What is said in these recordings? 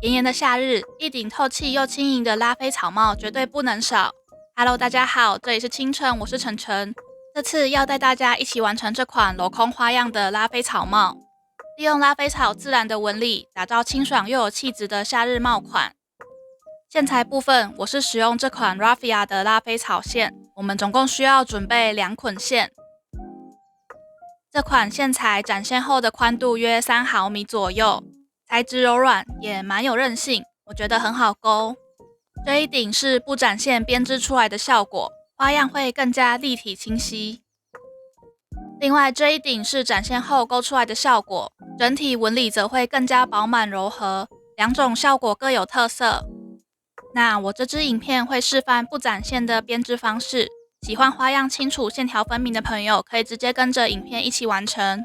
炎炎的夏日，一頂透氣又輕盈的拉菲草帽絕對不能少。Hello， 大家好，這裡是清晨，我是晨晨。這次要帶大家一起完成這款鏤空花樣的拉菲草帽，利用拉菲草自然的紋理，打造清爽又有氣質的夏日帽款。線材部分，我是使用這款 Raffia 的拉菲草線，我們總共需要準備2捆線。這款線材展現後的寬度約3毫米左右，材質柔軟，也蠻有韌性，我覺得很好勾。這一頂是不展現編織出來的效果，花樣會更加立體清晰。另外這一頂是展現後勾出來的效果，整體紋理則會更加飽滿柔和，兩種效果各有特色。那我這支影片會示範不展現的編織方式，喜歡花樣清楚、線條分明的朋友可以直接跟着影片一起完成。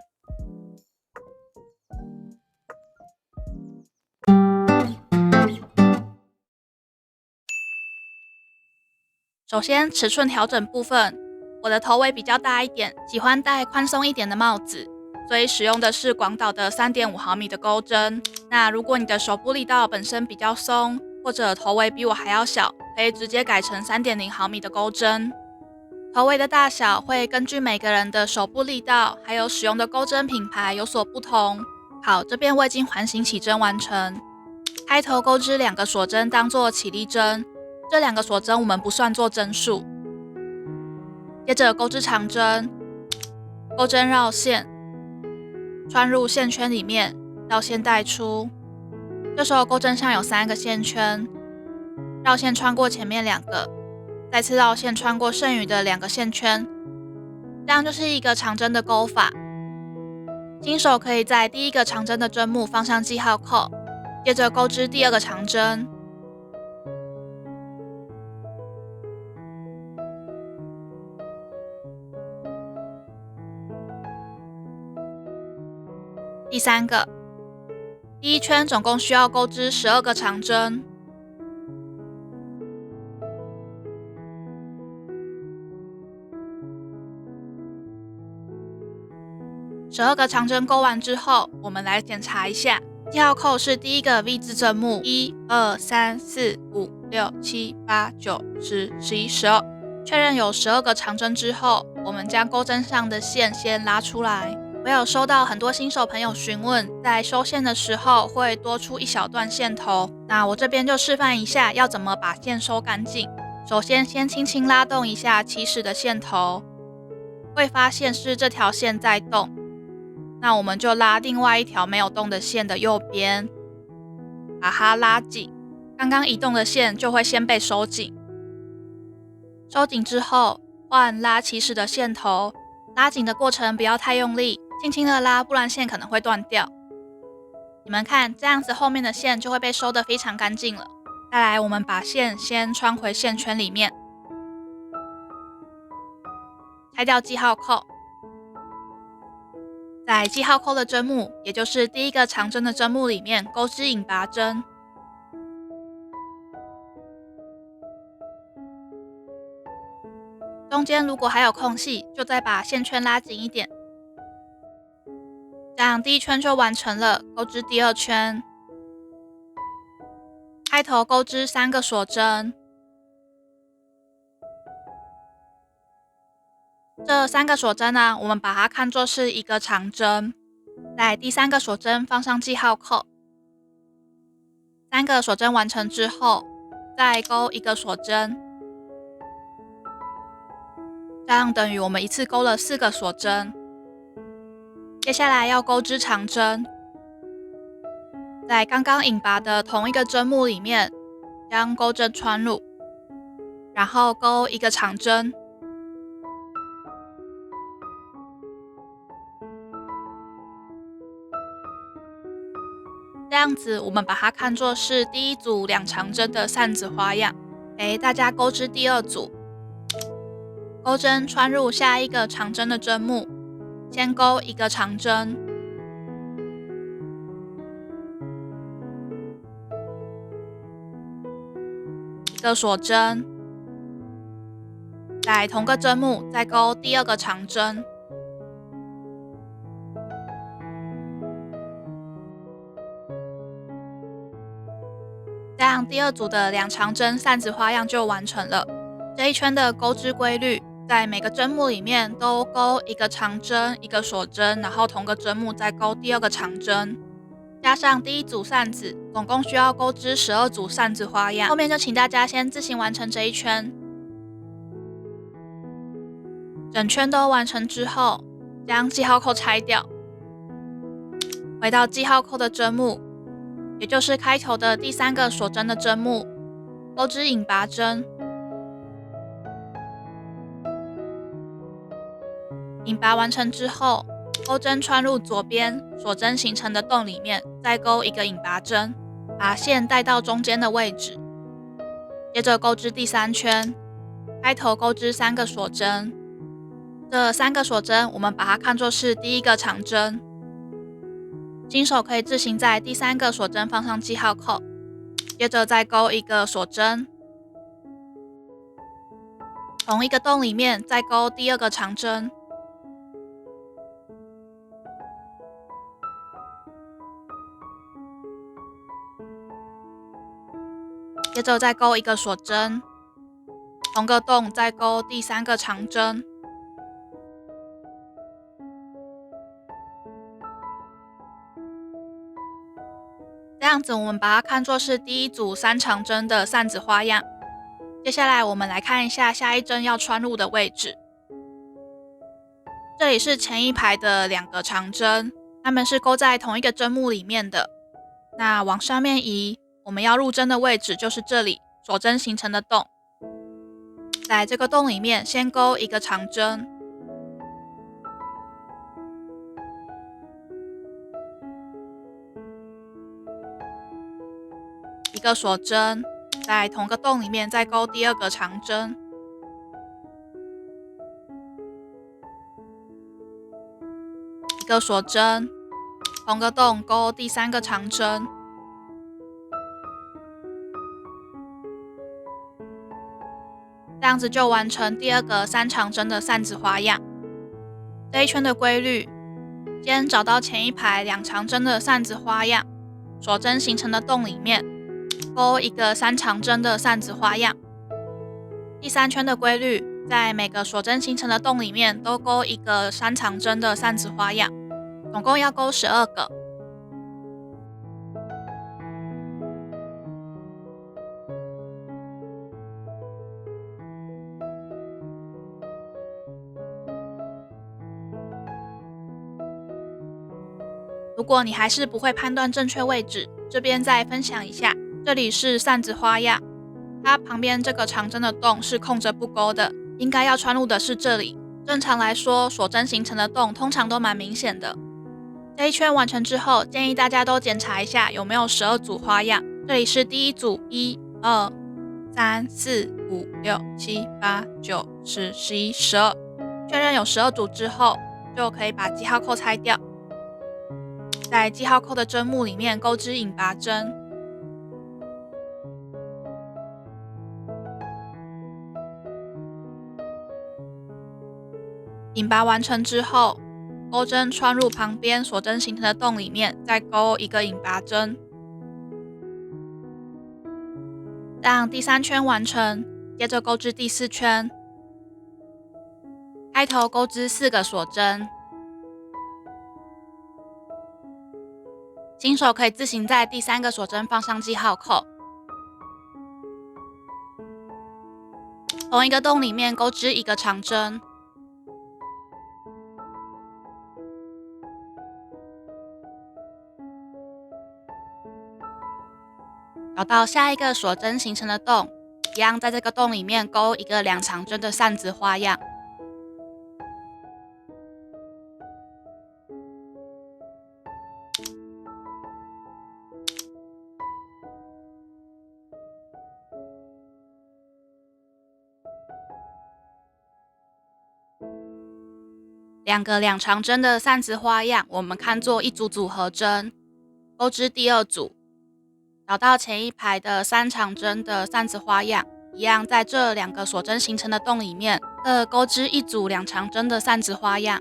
首先，尺寸調整部分，我的頭圍比較大一點，喜歡戴寬鬆一點的帽子，所以使用的是廣島的 3.5 毫米的鈎針。那如果你的手部力道本身比較鬆，或者頭圍比我還要小，可以直接改成 3.0 毫米的鈎針。頭圍的大小會根據每個人的手部力道，還有使用的鈎針品牌有所不同。好，這邊我已經環形起針完成，開頭鈎織2個鎖針當做起立針。這2個鎖針我們不算做針數。接着鈎織長針，鈎針繞線，穿入線圈裡面，繞線帶出。這時候鈎針上有3個線圈，繞線穿過前面2個，再次繞線穿過剩餘的2個線圈，這樣就是一個長針的鈎法。新手可以在第一個長針的針目放上記號扣，接着鈎織第2個長針。第3個，第一圈總共需要鈎織12個長針。12個長針鈎完之後，我們來檢查一下，記號扣是第一個 V 字針目，1、2、3、4、5、6、7、8、9、10、11、12。確認有12個長針之後，我們將鈎針上的線先拉出來。我有收到很多新手朋友詢問，在收線的時候會多出一小段線頭，那我這邊就示範一下要怎麼把線收乾淨。首先，先輕輕拉動一下起始的線頭，會發現是這條線在動，那我們就拉另外一條沒有動的線的右邊，把它拉緊，剛剛移動的線就會先被收緊。收緊之後，換拉起始的線頭，拉緊的過程不要太用力，輕輕的拉，不然線可能會斷掉。你們看，這樣子後面的線就會被收得非常乾淨了。再來，我們把線先穿回線圈裡面，拆掉記號扣，在記號扣的針目，也就是第一個長針的針目裡面鈎織引拔針。中間如果還有空隙，就再把線圈拉緊一點。這樣第一圈就完成了，鈎織第2圈。開頭鈎織3個鎖針，這3個鎖針呢，我們把它看作是一個長針。在第3個鎖針放上記號扣。3個鎖針完成之後，再鈎1個鎖針，這樣等於我們一次鈎了4個鎖針。接下來要鈎織長針，在剛剛引拔的同一個針目裡面，將鈎針穿入，然後鈎1個長針。這樣子，我們把它看作是第一組2長針的扇子花樣。給大家鈎織第2組，鈎針穿入下一個長針的針目。先鈎1個長針，1個鎖針，在同個針目再鈎第2個長針，這樣第二組的兩長針扇子花樣就完成了。這一圈的鈎織規律，在每個針目裡面都鈎一個長針、一個鎖針，然後同個針目再鈎第二個長針，加上第一組扇子，總共需要鈎織12組扇子花樣。後面就請大家先自行完成這一圈。整圈都完成之後，將記號扣拆掉，回到記號扣的針目，也就是開頭的第3個鎖針的針目，鈎織引拔針。引拔完成之後，鈎針穿入左邊鎖針形成的洞裡面，再鈎一個引拔針，把線帶到中間的位置。接着鈎織第3圈，開頭鈎織3個鎖針。這3個鎖針，我們把它看作是第一個長針。新手可以自行在第3個鎖針放上記號扣，接着再鈎一個鎖針，同一個洞裡面再鈎第2個長針。接着再鈎一個鎖針，同個洞再鈎第3個長針。這樣子我們把它看作是第一組3長針的扇子花樣。接下來我們來看一下下一針要穿入的位置。這裡是前一排的2個長針，它們是鈎在同一個針目裡面的。那往上面移，我們要入針的位置就是這裡鎖針形成的洞。在這個洞裡面先鈎一個長針，一個鎖針，在同個洞裡面再鈎第2個長針，一個鎖針，同個洞鈎第3個長針。這樣子就完成第2個3長針的扇子花樣。這一圈的規律，先找到前一排2長針的扇子花樣，鎖針形成的洞裡面鈎一個3長針的扇子花樣。第3圈的規律，在每個鎖針形成的洞裡面都鈎一個3長針的扇子花樣，總共要鈎12個。如果你還是不會判斷正確位置，這邊再分享一下，這裡是扇子花樣，它旁邊這個長針的洞是空着不鈎的，應該要穿入的是這裡。正常來說，鎖針形成的洞通常都蠻明顯的。這一圈完成之後，建議大家都檢查一下有沒有12組花樣。這裡是第一組，1、2、3、4、5、6、7、8、9、10、11、12。確認有12組之後，就可以把記號扣拆掉。在記號扣的針目裡面鈎織引拔針，引拔完成之後，鈎針穿入旁邊鎖針形成的洞裡面，再鈎一個引拔針，這樣第3圈完成。接着鈎織第4圈，開頭鈎織4個鎖針。新手可以自行在第3個鎖針放上記號扣，同一個洞裡面鈎織一個長針，找到下一個鎖針形成的洞，一樣在這個洞裡面鈎一個2長針的扇子花樣。2個2長針的扇子花樣，我們看作一組組合針，鈎織第2組，找到前一排的3長針的扇子花樣，一樣在這2個鎖針形成的洞裡面，各鈎織一組2長針的扇子花樣。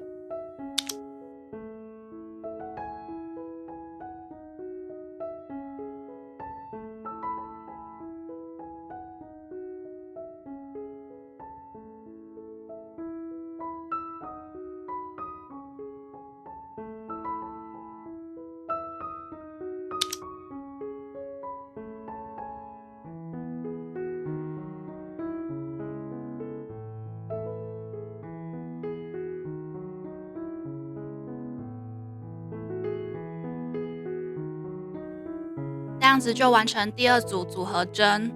樣子就完成第2組組合針。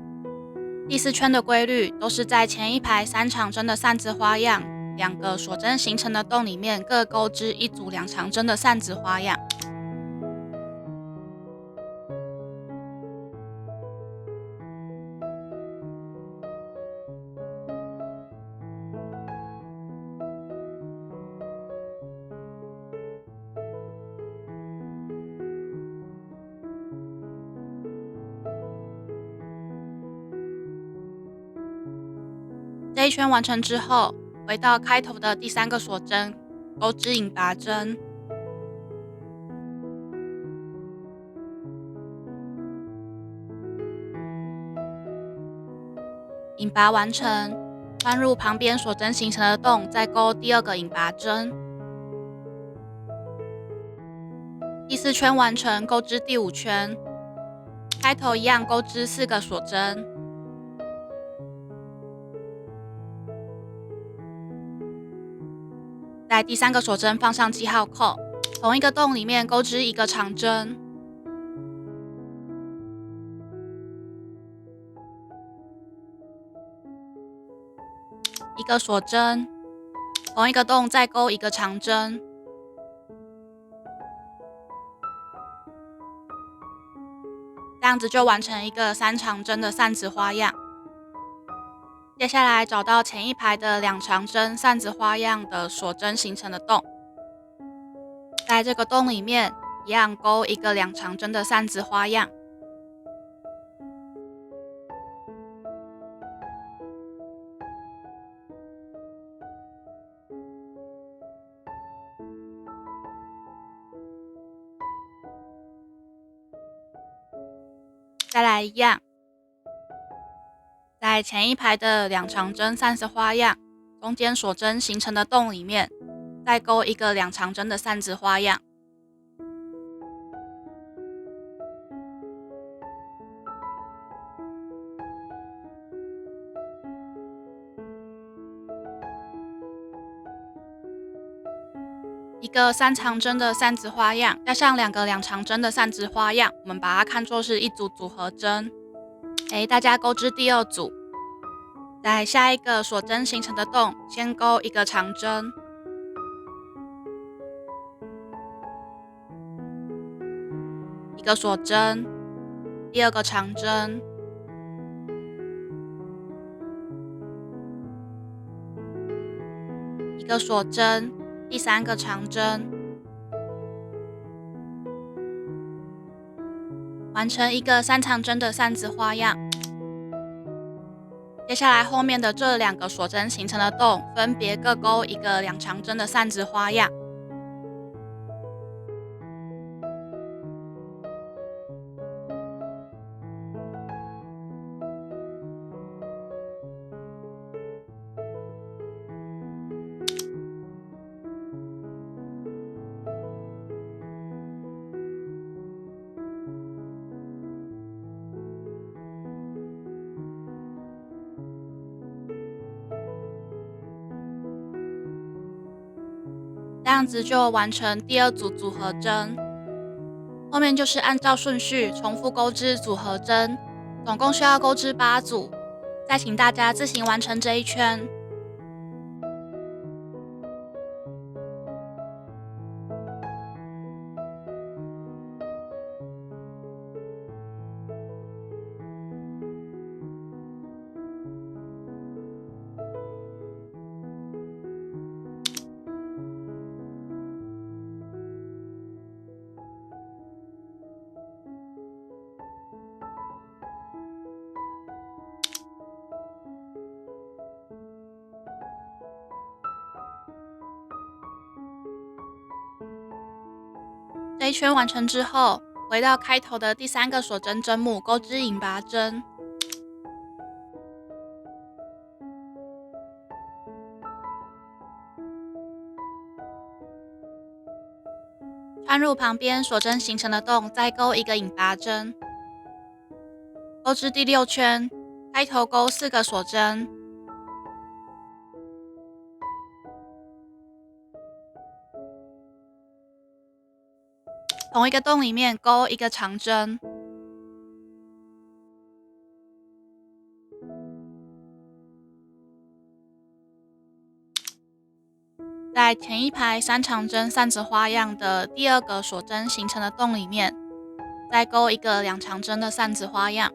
第4圈的規律都是在前一排3長針的扇子花樣，2個鎖針形成的洞裡面各鈎織1組2長針的扇子花樣。這一圈完成之後，回到開頭的第3個鎖針，鈎織引拔針。引拔完成，穿入旁邊鎖針形成的洞，再鈎第2個引拔針。第4圈完成，鈎織第5圈，開頭一樣鈎織4個鎖針。在第3個鎖針放上記號扣，同一個洞裡面鈎織1個長針，一個鎖針，同一個洞再鈎1個長針，這樣子就完成一個3長針的扇子花樣。接下來找到前一排的2長針扇子花樣的鎖針形成的洞，在這個洞裡面一樣鈎一個2長針的扇子花樣。再來一樣，在前一排的2長針扇子花樣中間鎖針形成的洞裡面，再鈎一個2長針的扇子花樣。一個3長針的扇子花樣，加上2個2長針的扇子花樣，我們把它看作是一組組合針。大家鈎織第2組，在下一個鎖針形成的洞，先鈎1個長針，一個鎖針，第2個長針，一個鎖針，第3個長針，完成一個3長針的扇子花樣。接下來後面的這2個鎖針形成的洞，分別各鈎一個2長針的扇子花樣。這樣子就完成第2組組合針，後面就是按照順序重複鈎織組合針，總共需要鈎織8組，再請大家自行完成這一圈。這一圈完成之後，回到開頭的第3個鎖針針目，鈎織引拔針，穿入旁邊鎖針形成的洞，再鈎一個引拔針，鈎織第6圈，開頭鈎4個鎖針，同一個洞裡面鈎一個長針，在前一排3長針扇子花樣的第2個鎖針形成的洞裡面，再勾一個2長針的扇子花樣。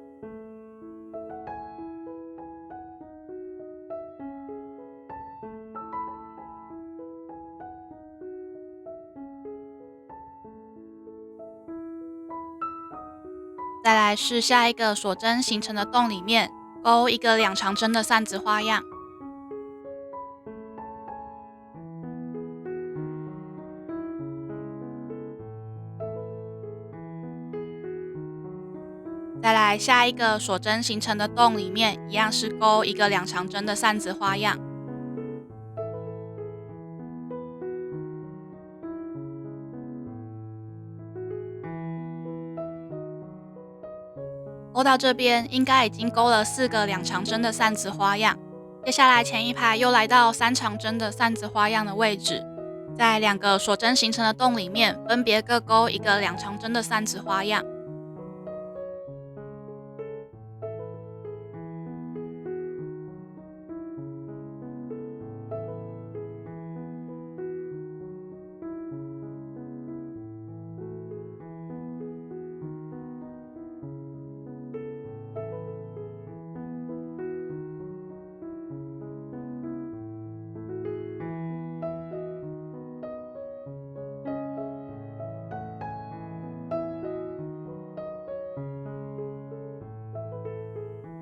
再來是下一個鎖針形成的洞裡面，勾一個2長針的扇子花樣。再來下一個鎖針形成的洞裡面，一樣是勾一個2長針的扇子花樣。勾到這邊，應該已經勾了4個2長針的扇子花樣。接下來前一排又來到3長針的扇子花樣的位置，在2個鎖針形成的洞裡面，分別各勾一個2長針的扇子花樣。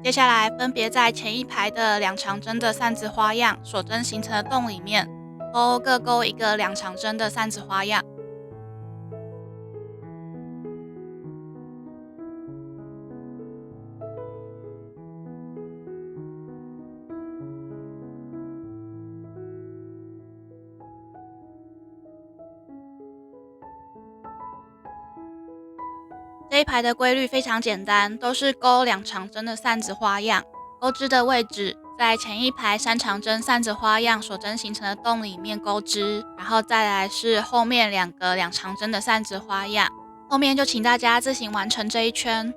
接下來分別在前一排的2長針的扇子花樣鎖針形成的洞裡面，各勾一個2長針的扇子花樣。這一排的規律非常簡單，都是勾2長針的扇子花樣，鈎織的位置在前一排3長針扇子花樣鎖針形成的洞裡面鈎織，然後再來是後面2個2長針的扇子花樣。後面就請大家自行完成這一圈。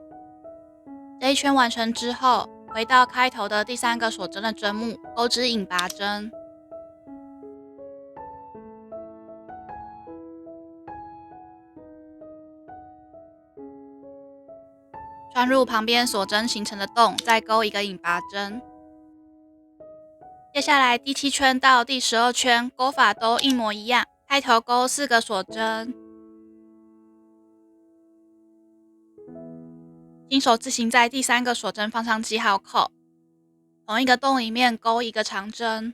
這一圈完成之後，回到開頭的第3個鎖針的針目，鈎織引拔針。穿入旁邊鎖針形成的洞，再勾一個引拔針。接下來第7圈到第12圈勾法都一模一樣，開頭勾4個鎖針，新手自行在第3個鎖針放上記號扣，同一個洞裡面勾一個長針，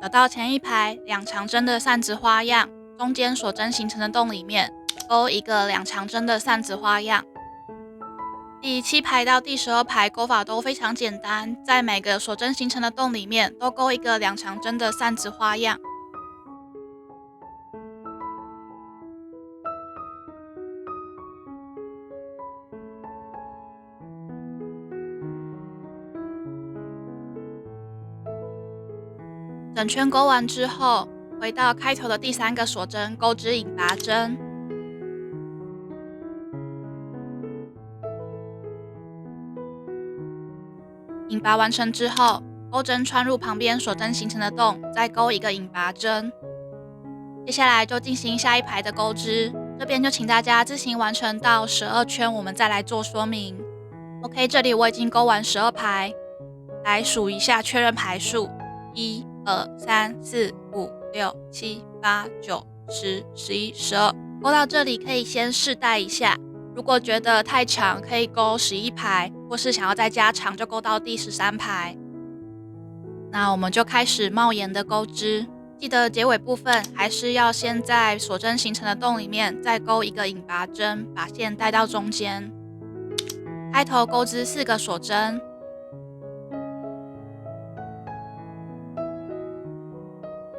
找到前一排2長針的扇子花樣，中間鎖針形成的洞裡面勾一個2長針的扇子花樣。第7排到第12排勾法都非常簡單，在每個鎖針形成的洞裡面都勾一個2長針的扇子花樣。整圈勾完之後，回到開頭的第3個鎖針，鈎織引拔針。引拔完成之後，鈎針穿入旁邊鎖針形成的洞，再勾一個引拔針。接下來就進行下一排的鈎織，這邊就請大家自行完成到12圈，我們再來做說明。OK， 這裡我已經勾完12排，來數一下確認排數：1、2、3、4、5、6、7、8、9、10、11、12。勾到這裡可以先試戴一下，如果覺得太長，可以勾11排，或是想要再加長，就勾到第13排。那我們就開始帽檐的鈎織，記得結尾部分還是要先在鎖針形成的洞裡面再勾一個引拔針，把線帶到中間。開頭鈎織4個鎖針，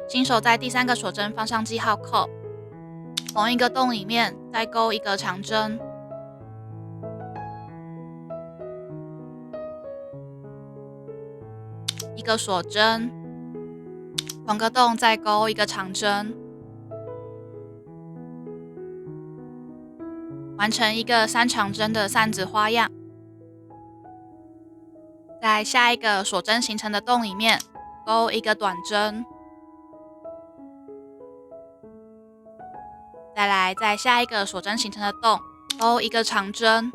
新手在第3個鎖針放上記號扣，同一個洞裡面再勾一個長針，一個鎖針，同個洞再勾一個長針，完成一個3長針的扇子花樣。在下一個鎖針形成的洞裡面勾一個短針，再來在下一個鎖針形成的洞勾一個長針，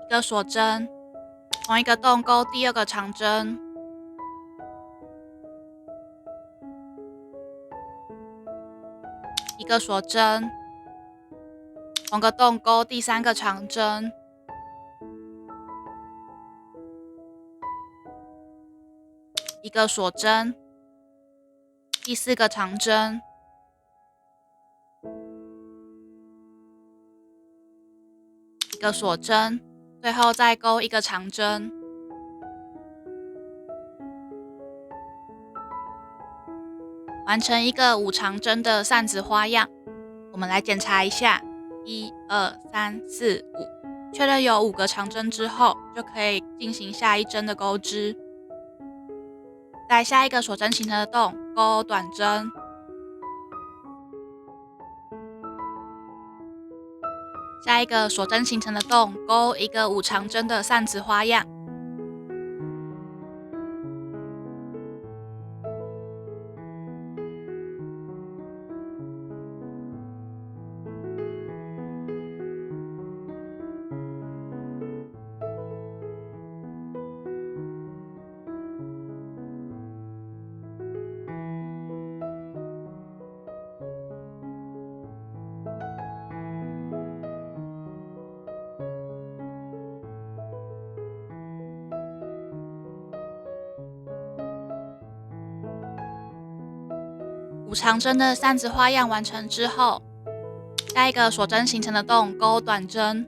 一個鎖針，同一個洞勾第二個長針，一個鎖針，同個洞勾第三個長針，一個鎖針，第四個長針，一個鎖針，最後再勾一個長針。完成一個5長針的扇子花樣。我們來檢查一下，1、2、3、4、5，確認有5個長針之後，就可以進行下一針的鈎織。在下一個鎖針形成的洞勾短針，下一個鎖針形成的洞勾一個5長針的扇子花樣。5長針的扇子花樣完成之後，下一個鎖針形成的洞勾短針。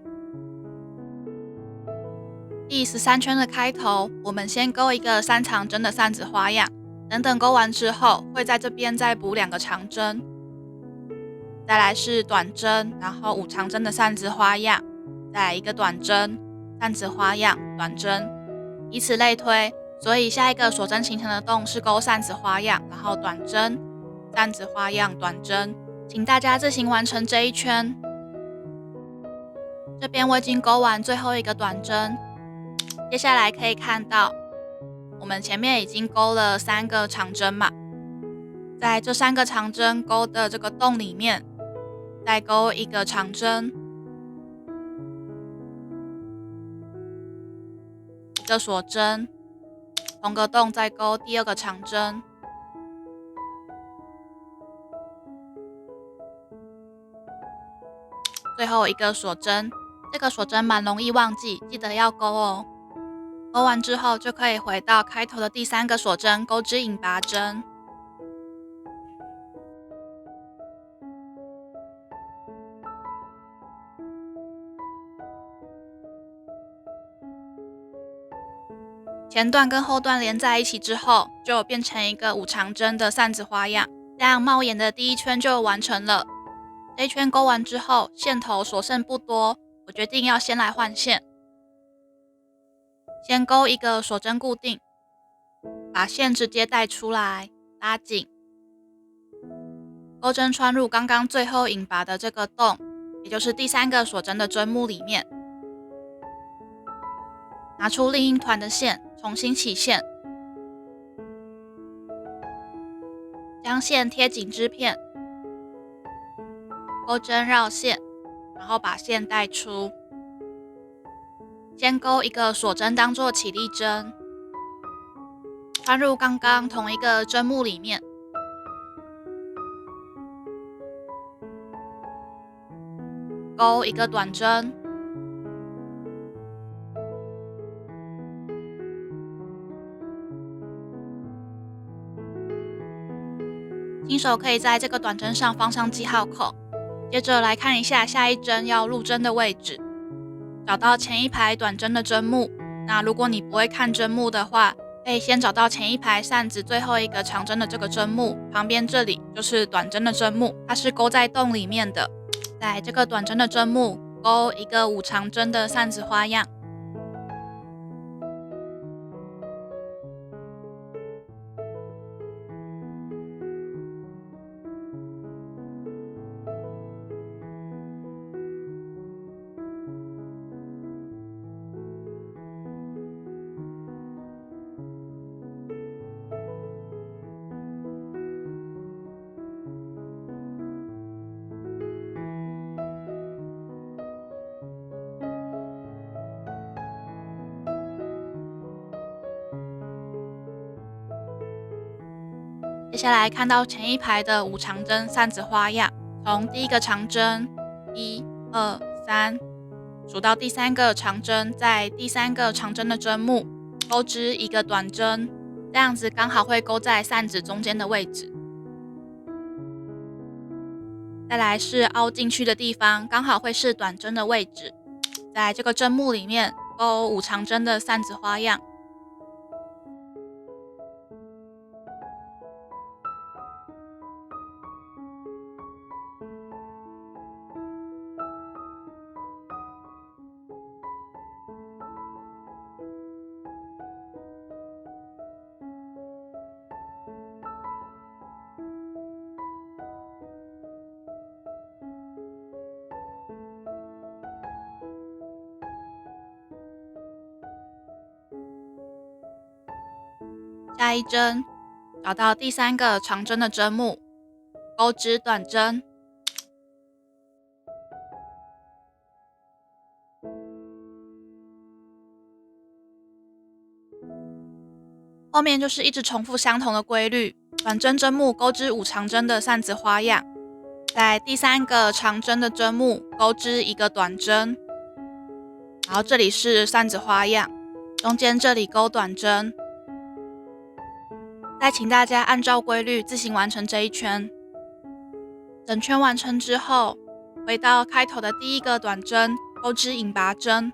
第13圈的開頭，我們先勾一個3長針的扇子花樣，等等勾完之後，會在這邊再補2個長針。再來是短針，然後5長針的扇子花樣，再來一個短針，扇子花樣，短針，以此類推。所以下一個鎖針形成的洞是勾扇子花樣，然後短針。扇子花樣短針，請大家自行完成這一圈。這邊我已經勾完最後一個短針，接下來可以看到，我們前面已經勾了3個長針嘛，在這3個長針勾的這個洞裡面，再勾一個長針，一個鎖針，同個洞再勾第2個長針。最後一個鎖針，這個鎖針蠻容易忘記，記得要勾哦。勾完之後就可以回到開頭的第3個鎖針，鈎織引拔針。前段跟後段連在一起之後，就變成一個5長針的扇子花樣，這樣帽檐的第1圈就完成了。這一圈勾完之後，線頭所剩不多，我決定要先來換線。先勾一個鎖針固定，把線直接帶出來，拉緊，鈎針穿入剛剛最後引拔的這個洞，也就是第3個鎖針的針目裡面。拿出另一團的線，重新起線，將線貼緊織片。鈎針繞線，然後把線帶出。先勾一個鎖針當做起立針，穿入剛剛同一個針目裡面。勾一個短針，新手可以在這個短針上放上記號扣。接着來看一下下一針要入針的位置，找到前一排短針的針目。那如果你不會看針目的話，可以先找到前一排扇子最後一個長針的這個針目，旁邊這裡就是短針的針目，它是勾在洞裡面的。在這個短針的針目勾一個5長針的扇子花樣。接下來看到前一排的5長針扇子花樣，從第一個長針1、2、3數到第3個長針，在第3個長針的針目鈎織一個短針，這樣子剛好會勾在扇子中間的位置。再來是凹進去的地方，剛好會是短針的位置，在這個針目裡面勾5長針的扇子花樣。下一針，找到第3個長針的針目，鈎織短針。後面就是一直重複相同的規律，短針針目鈎織5長針的扇子花樣，在第3個長針的針目鈎織一個短針，然後這裡是扇子花樣，中間這裡勾短針。再請大家按照規律自行完成這一圈。整圈完成之後，回到開頭的第1個短針，鈎織引拔針。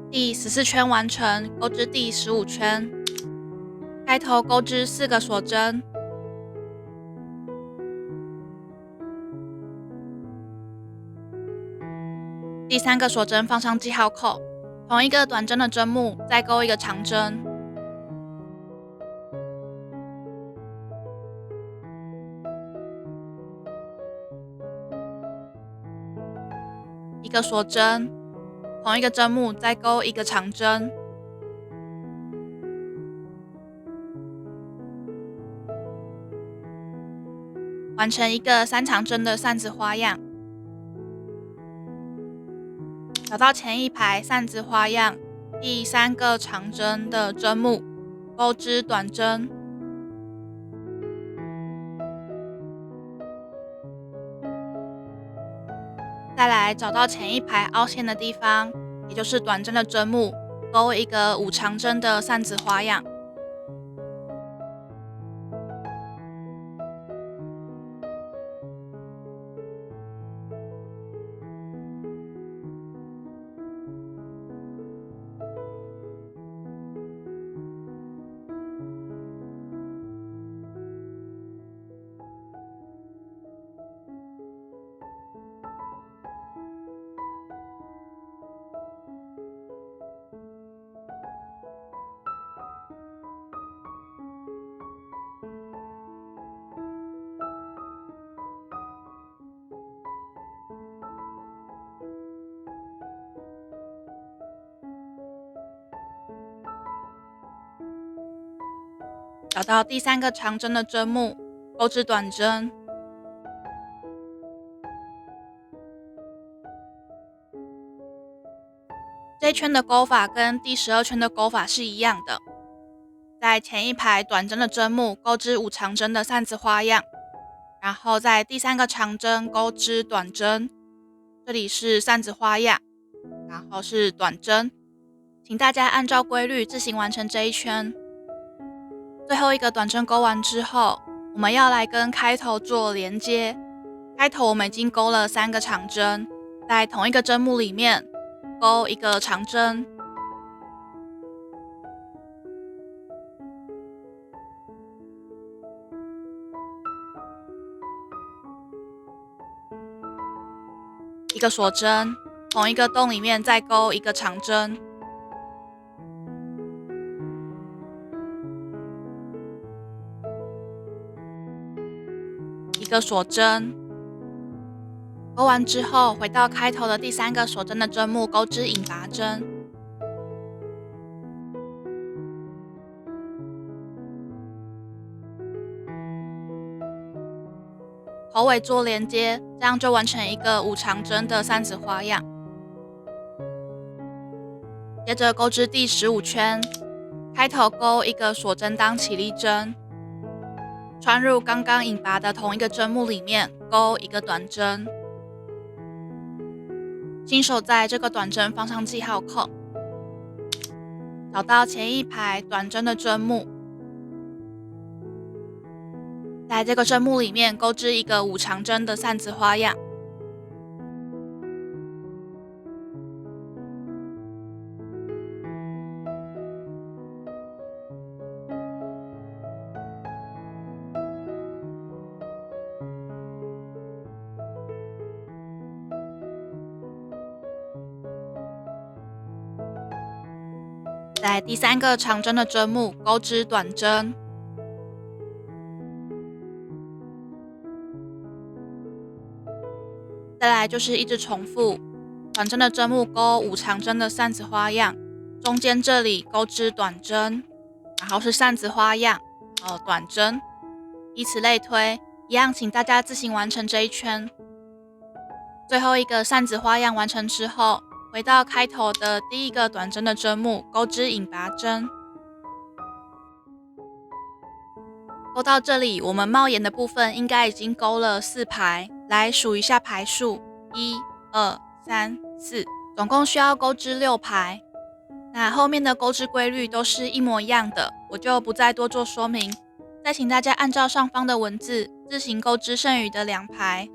第14圈完成，鈎織第15圈。開頭鈎織4個鎖針。第3個鎖針放上記號扣，同一個短針的針目再勾一個長針，一個鎖針，同一個針目再勾一個長針，完成一個3長針的扇子花樣。找到前一排扇子花樣第3個長針的針目，鈎織短針。再來找到前一排凹陷的地方，也就是短針的針目，勾一個5長針的扇子花樣。找到第3個長針的針目，鈎織短針。這一圈的鈎法跟第12圈的鈎法是一樣的，在前一排短針的針目鈎織5長針的扇子花樣，然後在第3個長針鈎織短針，這裡是扇子花樣，然後是短針，請大家按照規律自行完成這一圈。最後一個短針勾完之後，我們要來跟開頭做連接。開頭我們已經勾了3個長針，在同一個針目裡面勾一個長針，一個鎖針，同一個洞裡面再勾一個長針，一個鎖針，勾完之後，回到開頭的第3個鎖針的針目鈎織引拔針，頭尾做連接，這樣就完成一個5長針的扇子花樣。接着鈎織第15圈，開頭鈎一個鎖針當起立針，穿入剛剛引拔的同一個針目裡面，鈎一個短針。親手在這個短針放上記號扣，找到前一排短針的針目，在這個針目裡面鈎織一個5長針的扇子花樣。在第3個長針的針目鈎織短針，再來就是一直重複，短針的針目鈎5長針的扇子花樣，中間這裡鈎織短針，然後是扇子花樣，然後短針，以此類推，一樣請大家自行完成這一圈。最後一個扇子花樣完成之後，回到開頭的第一個短針的針目鈎織引拔針。鈎到這裡，我們帽檐的部分應該已經鈎了4排，來數一下排數，1、2、3、4，總共需要鈎織6排。那後面的鈎織規律都是一模一樣的，我就不再多做說明。再請大家按照上方的文字自行鈎織剩餘的2排。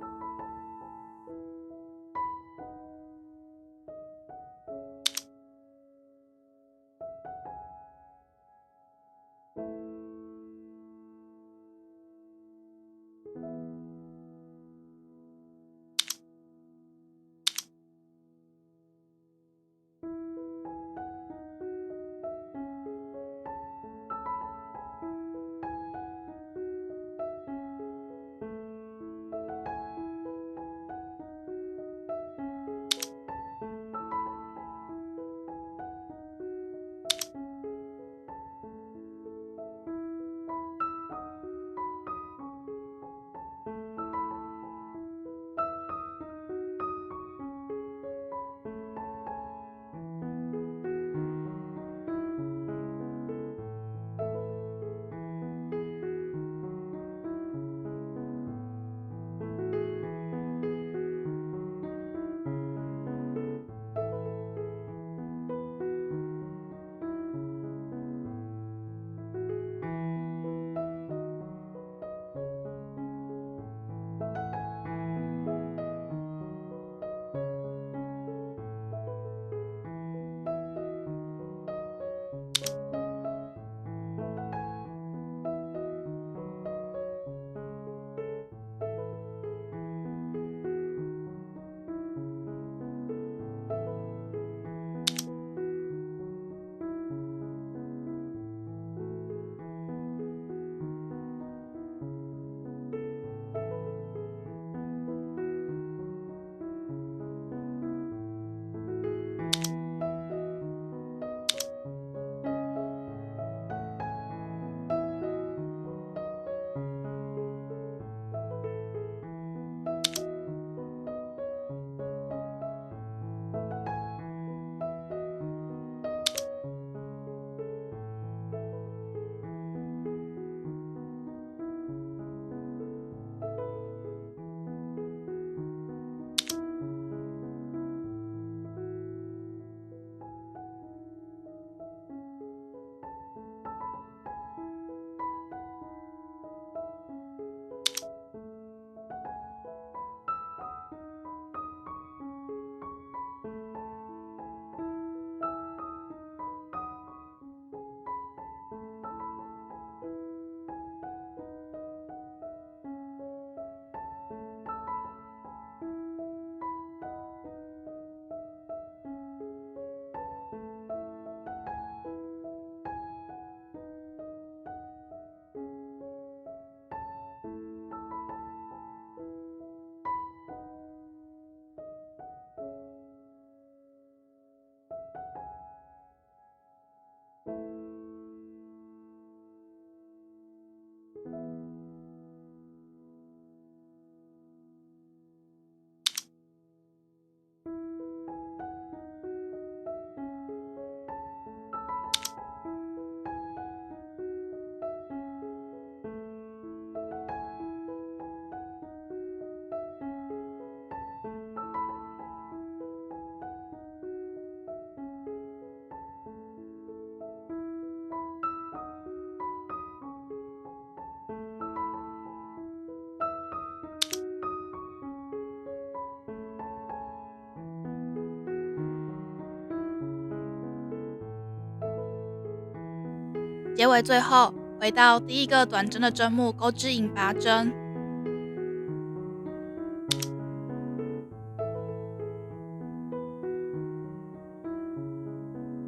結尾最後回到第一個短針的針目鈎織引拔針。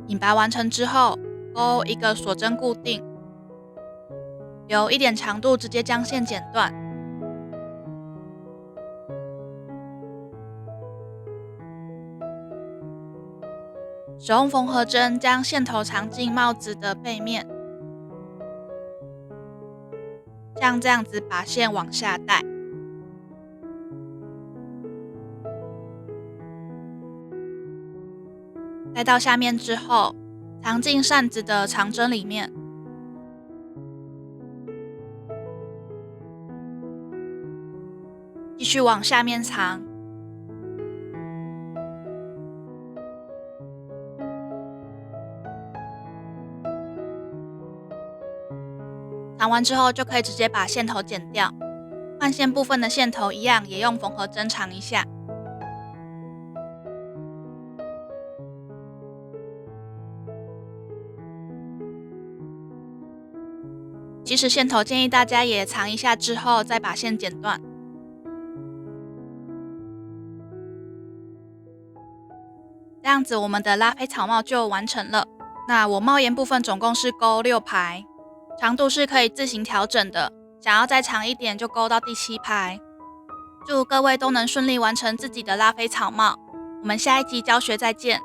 引拔完成之後，鈎一個鎖針固定，留一點長度直接將線剪斷。使用縫合針將線頭藏進帽子的背面，像這樣子把線往下帶。帶到下面之後，藏進扇子的長針裡面。繼續往下面藏。藏完之後，就可以直接把線頭剪掉。換線部分的線頭一樣，也用縫合針藏一下。其實線頭建議大家也藏一下之後再把線剪斷。這樣子我們的拉菲草帽就完成了。那我帽檐部分總共是鈎6排，長度是可以自行調整的，想要再長一點就鈎到第7排。祝各位都能順利完成自己的拉菲草帽。我們下一集教學再見。